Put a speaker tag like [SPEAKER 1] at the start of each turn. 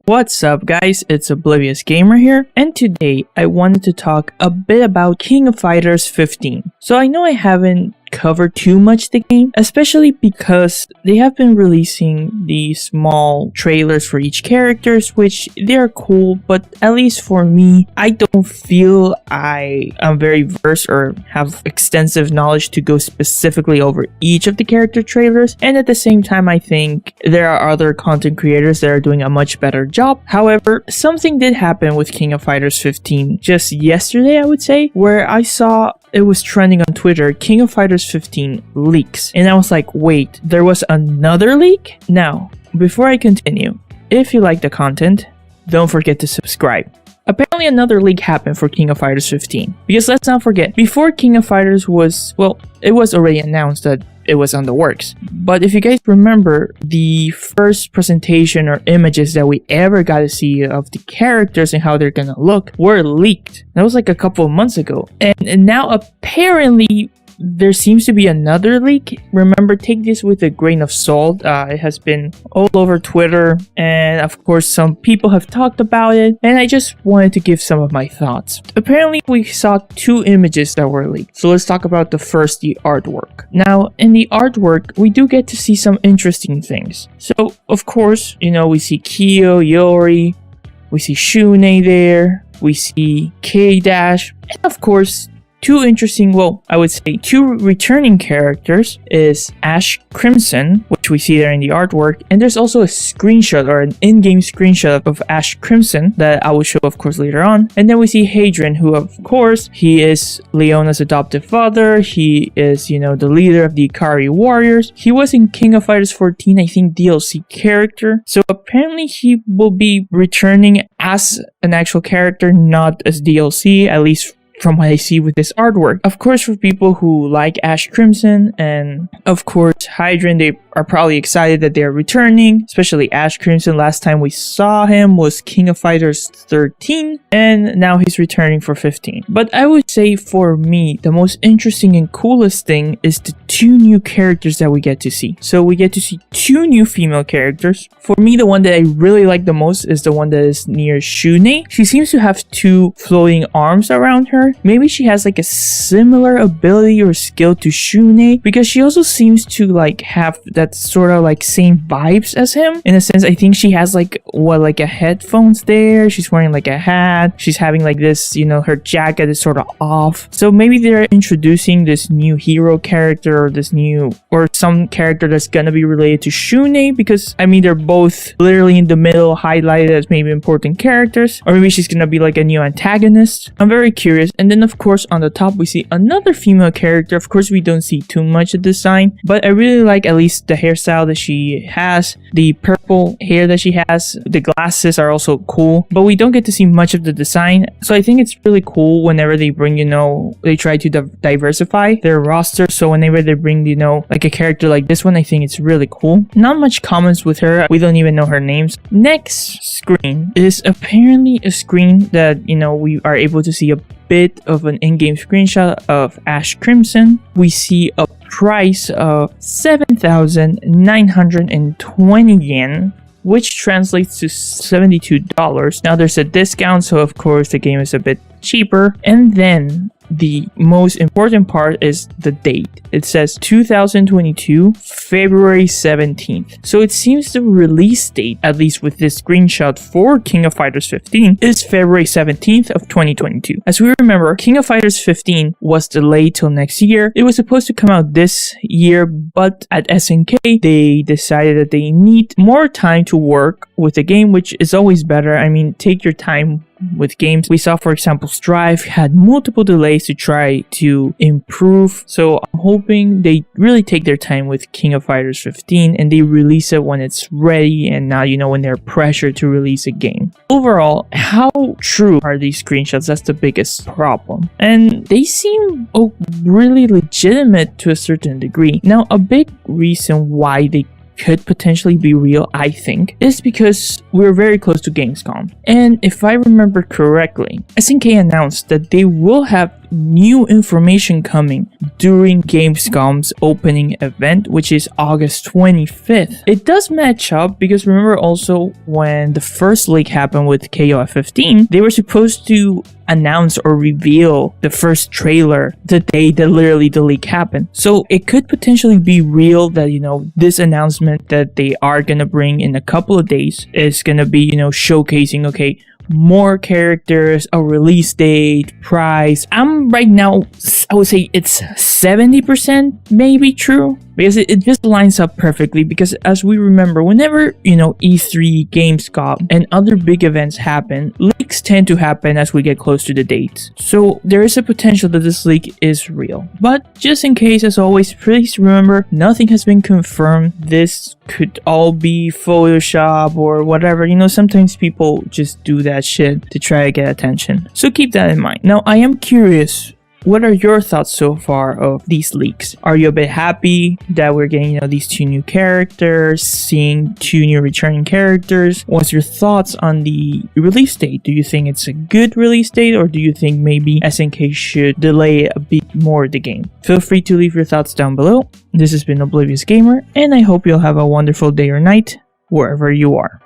[SPEAKER 1] What's up guys, it's Oblivious Gamer here, and today I wanted to talk a bit about King of Fighters 15. So I know I haven't covered too much the game, especially because they have been releasing these small trailers for each characters, which they're cool, but at least for me, I don't feel I am very versed or have extensive knowledge to go specifically over each of the character trailers, and at the same time I think there are other content creators that are doing a much better job. However, something did happen with King of Fighters 15 just yesterday, I would say, where I saw it was trending on Twitter, King of Fighters 15 leaks. And I was like, wait, there was another leak? Now, before I continue, if you like the content, don't forget to subscribe. Apparently another leak happened for King of Fighters 15. Because let's not forget, before King of Fighters was, well, it was already announced that it was on the works. But if you guys remember, the first presentation or images that we ever got to see of the characters and how they're gonna look were leaked. That was like a couple of months ago. And now apparently there seems to be another leak. Remember, take this with a grain of salt. It has been all over Twitter, and of course some people have talked about it, and I just wanted to give some of my thoughts. Apparently we saw two images that were leaked, so let's talk about the first, the artwork. Now in the artwork we do get to see some interesting things. So of course, you know, we see Kyo, Yori, we see Shune there, we see K-Dash, and of course two interesting, well, I would say two returning characters is Ash Crimson, which we see there in the artwork, and there's also a screenshot or an in-game screenshot of Ash Crimson that I will show of course later on. And then we see Hadrian, who of course, he is Leona's adoptive father. He is, you know, the leader of the Ikari warriors. He was in King of Fighters 14, I think, DLC character. So apparently he will be returning as an actual character, not as DLC, at least from what I see with this artwork. Of course, for people who like Ash Crimson and of course Hadrian, they are probably excited that they're returning, especially Ash Crimson. Last time we saw him was King of Fighters 13, and now he's returning for 15. But I would say for me, the most interesting and coolest thing is the two new characters that we get to see. So we get to see two new female characters. For me, the one that I really like the most is the one that is near Shune. She seems to have two floating arms around her. Maybe she has like a similar ability or skill to Shune, because she also seems to like have that sort of like same vibes as him. In a sense, I think she has like like a headphones there. She's wearing like a hat. She's having like this, you know, her jacket is sort of off. So maybe they're introducing this new hero character, or this new, or some character that's gonna be related to Shune, because I mean they're both literally in the middle, highlighted as maybe important characters, or maybe she's gonna be like a new antagonist. I'm very curious. And then of course on the top we see another female character. Of course we don't see too much of design, but I really like at least the hairstyle that she has, the purple hair that she has. The glasses are also cool, but we don't get to see much of the design. So I think it's really cool whenever they bring, you know, they try to diversify their roster. So whenever they bring, you know, like a character like this one, I think it's really cool. Not much comments with her. We don't even know her names. Next screen is apparently a screen that, you know, we are able to see a bit of an in-game screenshot of Ash Crimson. We see a price of 7,920 yen, which translates to $72. Now there's a discount, so of course the game is a bit cheaper. And then the most important part is the date. It says 2022 February 17th. So it seems the release date, at least with this screenshot for King of Fighters 15, is February 17th of 2022. As we remember, King of Fighters 15 was delayed till next year. It was supposed to come out this year, but at SNK they decided that they need more time to work with the game, which is always better. I mean, take your time with games. We saw, for example, Strive had multiple delays to try to improve. So I'm hoping they really take their time with King of Fighters 15 and they release it when it's ready, and not, you know, when they're pressured to release a game. Overall, how true are these screenshots? That's the biggest problem. And they seem really legitimate to a certain degree. Now, a big reason why they could potentially be real, I think, is because we're very close to Gamescom. And if I remember correctly, SNK announced that they will have new information coming during Gamescom's opening event, which is August 25th. It does match up because remember also when the first leak happened with KOF 15, they were supposed to announce or reveal the first trailer the day that literally the leak happened. So it could potentially be real that, this announcement that they are gonna bring in a couple of days is gonna be, showcasing, okay, more characters, a release date, price. I'm right now, I would say it's 70% maybe true, because it just lines up perfectly. Because as we remember, whenever E3, Gamescom, and other big events happen, leaks tend to happen as we get close to the dates. So there is a potential that this leak is real. But just in case, as always, please remember nothing has been confirmed. This could all be Photoshop or whatever. Sometimes people just do that shit to try to get attention. So keep that in mind. Now, I am curious, what are your thoughts so far of these leaks? Are you a bit happy that we're getting, these 2 new characters, seeing 2 new returning characters? What's your thoughts on the release date? Do you think it's a good release date, or do you think maybe SNK should delay a bit more the game? Feel free to leave your thoughts down below. This has been Oblivious Gamer, and I hope you'll have a wonderful day or night wherever you are.